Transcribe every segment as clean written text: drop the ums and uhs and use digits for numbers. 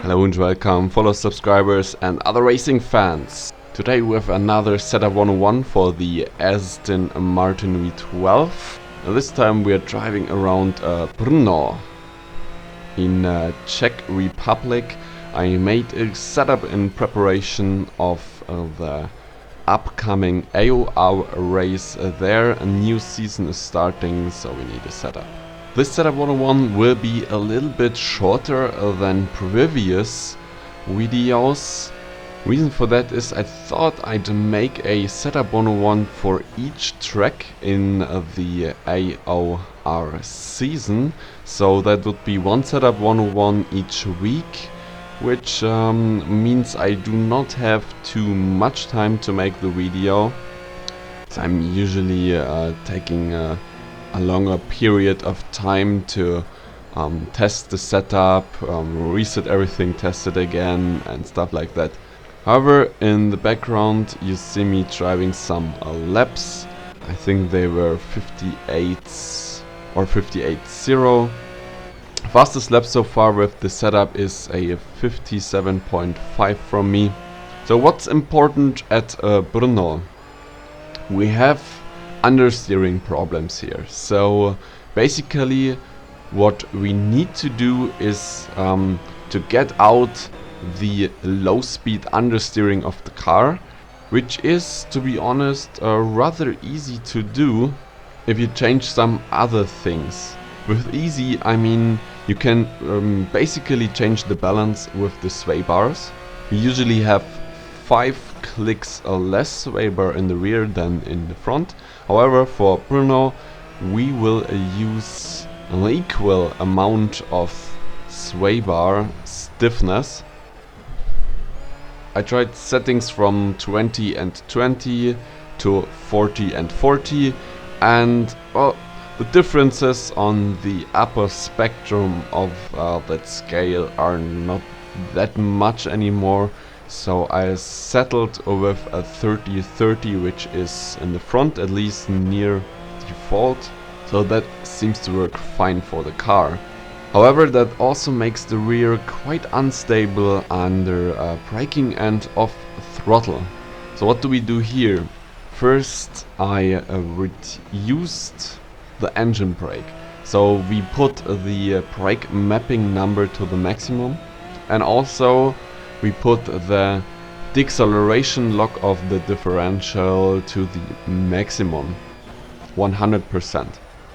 Hello and welcome, fellow subscribers and other racing fans. Today we have another setup 101 for the Aston Martin v12. This time we are driving around Brno in Czech Republic. I made a setup in preparation of the upcoming AOR race there. A new season is starting, so we need a setup. This setup 101 will be a little bit shorter than previous videos. Reason for that is I thought I'd make a setup 101 for each track in the AOR season. So that would be one setup 101 each week, which means I do not have too much time to make the video. So I'm usually taking a longer period of time to test the setup, reset everything, test it again and stuff like that. However, in the background you see me driving some laps. I think they were 58 or 58.0. Fastest lap so far with the setup is a 57.5 from me. So what's important at Brno? We have understeering problems here. So basically what we need to do is to get out the low speed understeering of the car, which is, to be honest, rather easy to do if you change some other things. With easy I mean you can basically change the balance with the sway bars. We usually have 5 clicks or less sway bar in the rear than in the front. However, for Brno we will use an equal amount of sway bar stiffness. I tried settings from 20 and 20 to 40 and 40, and well, the differences on the upper spectrum of that scale are not that much anymore. So I settled with a 30-30, which is in the front at least near default. So that seems to work fine for the car. However, that also makes the rear quite unstable under braking and off throttle. So what do we do here? First I reduced the engine brake. So we put the brake mapping number to the maximum, and also we put the deceleration lock of the differential to the maximum, 100%.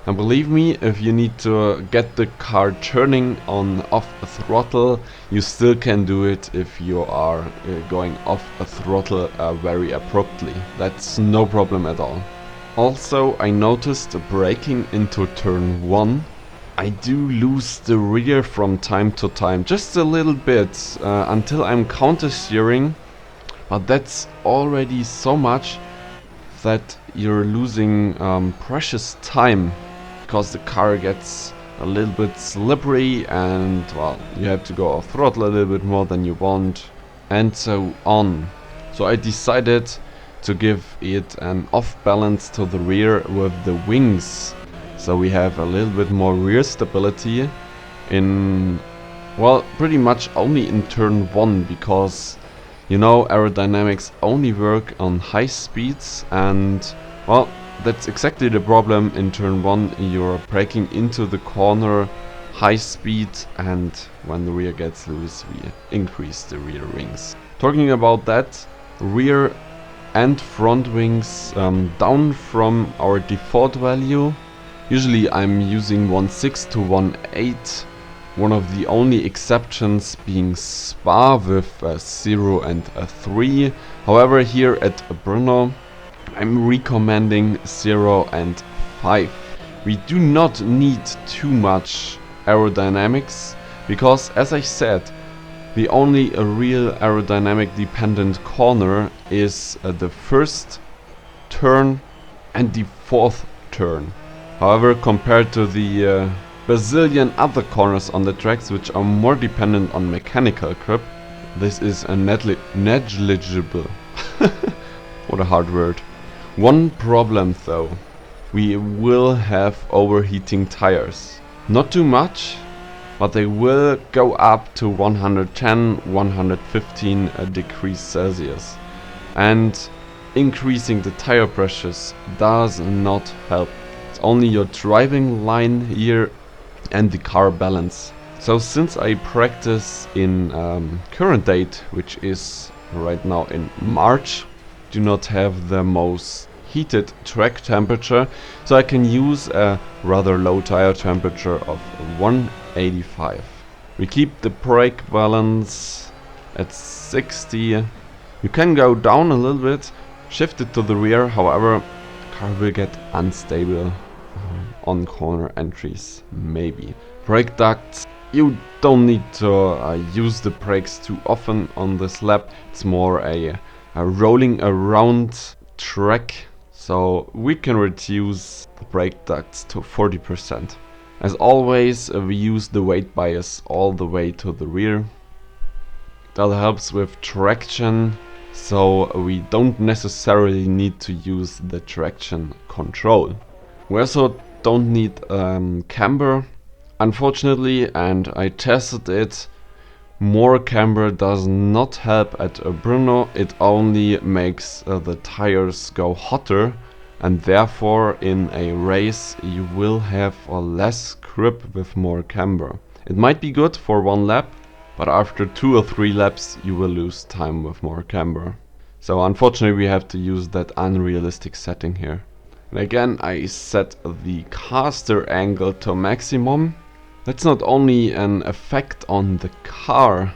And believe me, if you need to get the car turning on off throttle, you still can do it if you are going off a throttle very abruptly. That's no problem at all. Also, I noticed braking into turn 1. I do lose the rear from time to time, just a little bit, until I'm counter steering, but that's already so much that you're losing precious time, because the car gets a little bit slippery and, well, you have to go off throttle a little bit more than you want, and so on. So I decided to give it an off balance to the rear with the wings. So we have a little bit more rear stability in, well, pretty much only in turn 1, because, you know, aerodynamics only work on high speeds, and, well, that's exactly the problem in turn 1. You're braking into the corner high speed, and when the rear gets loose we increase the rear wings. Talking about that, rear and front wings down from our default value. Usually I'm using 1.6 to 1.8, one of the only exceptions being Spa with 0 and 3. However, here at Brno I'm recommending 0 and 5. We do not need too much aerodynamics, because, as I said, the only real aerodynamic dependent corner is the first turn and the fourth turn. However, compared to the bazillion other corners on the tracks, which are more dependent on mechanical grip, this is a negligible. What a hard word. One problem though, we will have overheating tires. Not too much, but they will go up to 110, 115 degrees Celsius. And increasing the tire pressures does not help. It's only your driving line here and the car balance. So since I practice in current date, which is right now in March, do not have the most heated track temperature, so I can use a rather low tire temperature of 185. We keep the brake balance at 60. You can go down a little bit, shift it to the rear, however, the car will get unstable on corner entries, maybe. Brake ducts, you don't need to use the brakes too often on this lap. It's more a rolling around track, so we can reduce the brake ducts to 40%. As always, we use the weight bias all the way to the rear. That helps with traction, so we don't necessarily need to use the traction control. We also don't need camber, unfortunately, and I tested it. More camber does not help at Brno. It only makes the tires go hotter, and therefore in a race you will have a less grip with more camber. It might be good for one lap, but after 2 or 3 laps you will lose time with more camber. So unfortunately we have to use that unrealistic setting here. And again, I set the caster angle to maximum. That's not only an effect on the car,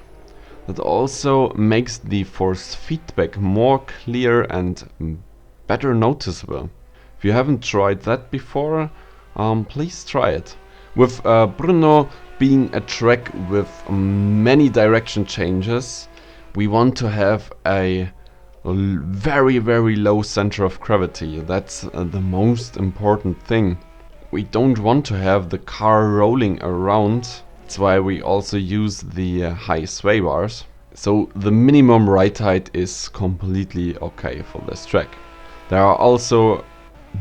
that also makes the force feedback more clear and better noticeable. If you haven't tried that before, please try it. With Brno being a track with many direction changes, we want to have a very low center of gravity. That's the most important thing. We don't want to have the car rolling around. That's why we also use the high sway bars. So the minimum ride height is completely okay for this track. There are also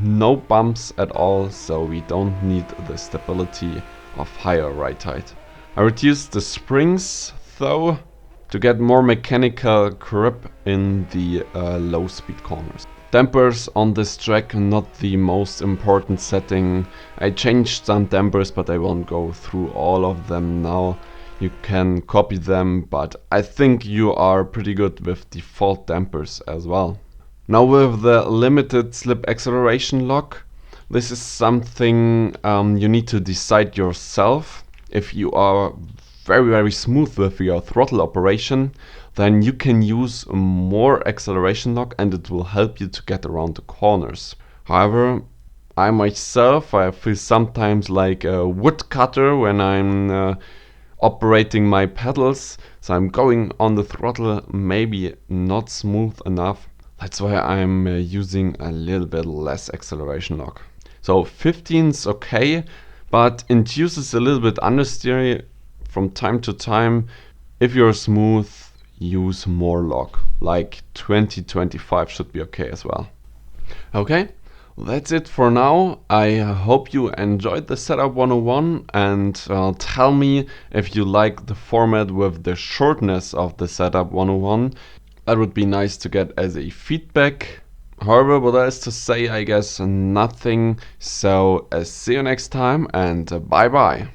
no bumps at all, so we don't need the stability of higher ride height. I reduced the springs though to get more mechanical grip in the low speed corners. Dampers on this track, not the most important setting. I changed some dampers, but I won't go through all of them now. You can copy them, but I think you are pretty good with default dampers as well. Now with the limited slip acceleration lock, this is something you need to decide yourself. If you are very smooth with your throttle operation, then you can use more acceleration lock and it will help you to get around the corners. However, I myself, I feel sometimes like a woodcutter when I'm operating my pedals, so I'm going on the throttle maybe not smooth enough. That's why I'm using a little bit less acceleration lock. So 15 is okay, but induces a little bit understeer from time to time. If you're smooth, use more lock, like 20-25 should be okay as well. Okay, that's it for now. I hope you enjoyed the Setup 101 and tell me if you like the format with the shortness of the Setup 101. That would be nice to get as a feedback. However, what else to say, I guess nothing. So see you next time and bye bye.